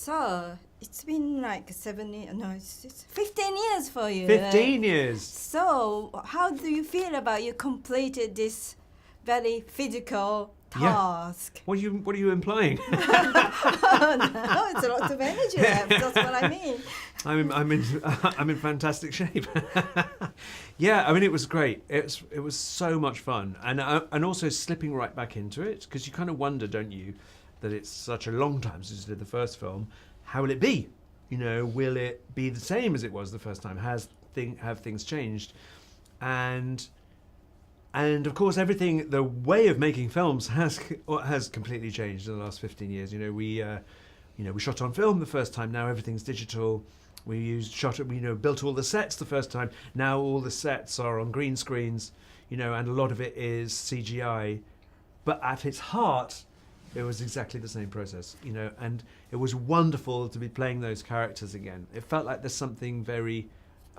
So it's been like it's 15 years for you. 15 years. So how do you feel about you completed this very physical task? What are you implying? No, it's a lot of energy left. That's what I mean. I'm in fantastic shape. Yeah, I mean it was great. It was so much fun, and also slipping right back into it, because you kind of wonder, don't you, that it's such a long time since you did the first film. How will it be? You know, will it be the same as it was the first time? Have things changed? And of course, the way of making films has completely changed in the last 15 years. You know, we shot on film the first time. Now everything's digital. We built all the sets the first time. Now all the sets are on green screens. You know, and a lot of it is CGI. But at its heart, it was exactly the same process. You know, and it was wonderful to be playing those characters again. It felt like there's something very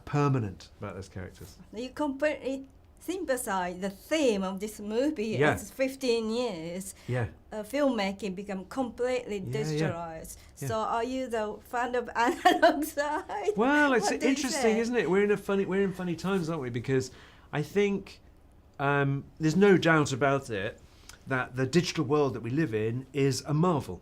permanent about those characters. You completely sympathize the theme of this movie as 15 years. Yeah. Filmmaking become completely digitalized. Yeah. So are you the fan of analog side? Well, it's interesting, isn't it? We're in funny times, aren't we? Because I think there's no doubt about it that the digital world that we live in is a marvel.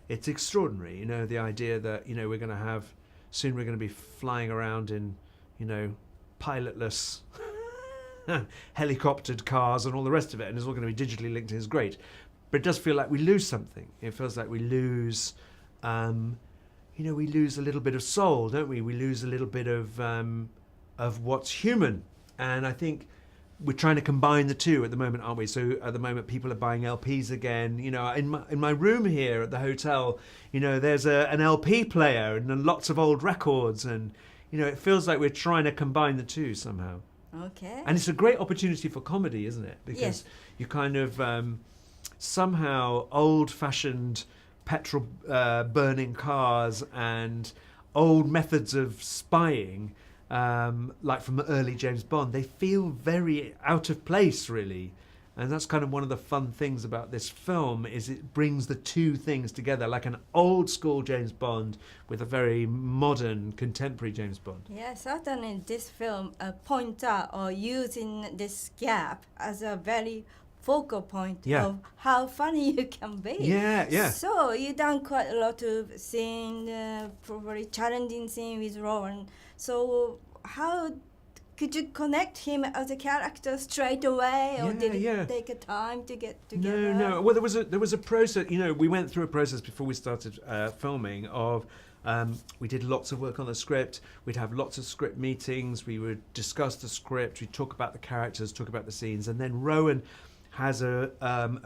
It's extraordinary. You know, the idea that, you know, we're going to be flying around in, you know, pilotless helicoptered cars and all the rest of it, and it's all going to be digitally linked, and it's great. But it does feel like we lose something. It feels like we lose, we lose a little bit of soul, don't we? We lose a little bit of what's human. And I think we're trying to combine the two at the moment, aren't we? So at the moment, people are buying LPs again. You know, in my room here at the hotel, you know, there's an LP player and lots of old records, and you know, it feels like we're trying to combine the two somehow. Okay. And it's a great opportunity for comedy, isn't it? Because you kind of somehow old-fashioned petrol burning cars and old methods of spying, like from the early James Bond, they feel very out of place, really. And that's kind of one of the fun things about this film, is it brings the two things together, like an old school James Bond with a very modern, contemporary James Bond. Yeah, certainly this film points out or using this gap as a very focal point of how funny you can be. Yeah. So you've done quite a lot of scene, probably challenging scene with Rowan. So how could you connect him as a character straight away, or did it take a time to get together? No. Well, there was a process. You know, we went through a process before we started filming. Of we did lots of work on the script. We'd have lots of script meetings. We would discuss the script. We'd talk about the characters, talk about the scenes, and then Rowan has a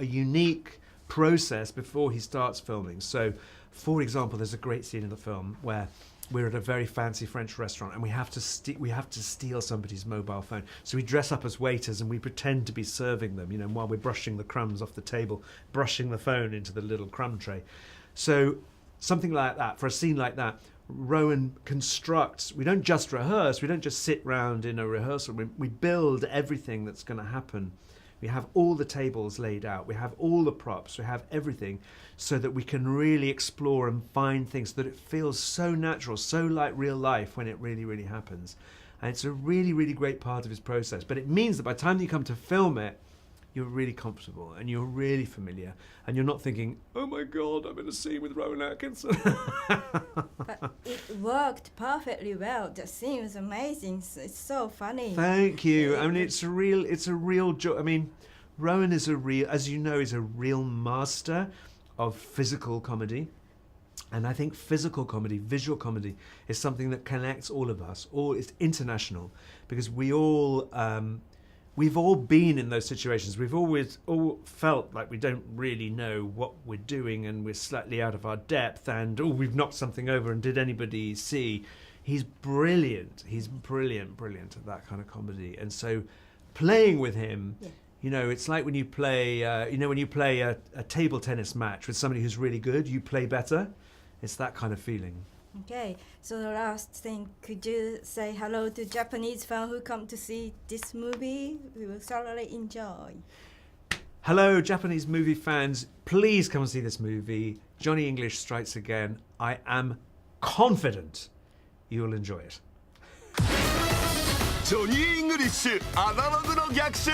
unique process before he starts filming. So, for example, there's a great scene in the film where we're at a very fancy French restaurant, and we have to steal somebody's mobile phone. So we dress up as waiters and we pretend to be serving them, you know, while we're brushing the crumbs off the table, brushing the phone into the little crumb tray. So something like that, for a scene like that, Rowan constructs. We don't just rehearse. We don't just sit round in a rehearsal room. We build everything that's going to happen. We have all the tables laid out. We have all the props. We have everything, so that we can really explore and find things that it feels so natural, so like real life when it really, really happens. And it's a really, really great part of his process. But it means that by the time you come to film it, you're really comfortable and you're really familiar, and you're not thinking, oh my God, I'm in a scene with Rowan Atkinson. But it worked perfectly well. The scene was amazing. It's so funny. Thank you. I mean, it's a real joy. I mean, Rowan is as you know, is a real master of physical comedy. And I think physical comedy, visual comedy, is something that connects all of us. It's international, because we've all been in those situations. We've always all felt like we don't really know what we're doing, and we're slightly out of our depth, and we've knocked something over, and did anybody see? He's brilliant. He's brilliant at that kind of comedy. And so playing with him, you know, it's like when you play, a table tennis match with somebody who's really good, you play better. It's that kind of feeling. Okay, so the last thing, could you say hello to Japanese fans who come to see this movie? We will thoroughly enjoy. Hello, Japanese movie fans. Please come and see this movie. Johnny English Strikes Again. I am confident you will enjoy it. ジョニー・イングリッシュアナログの逆襲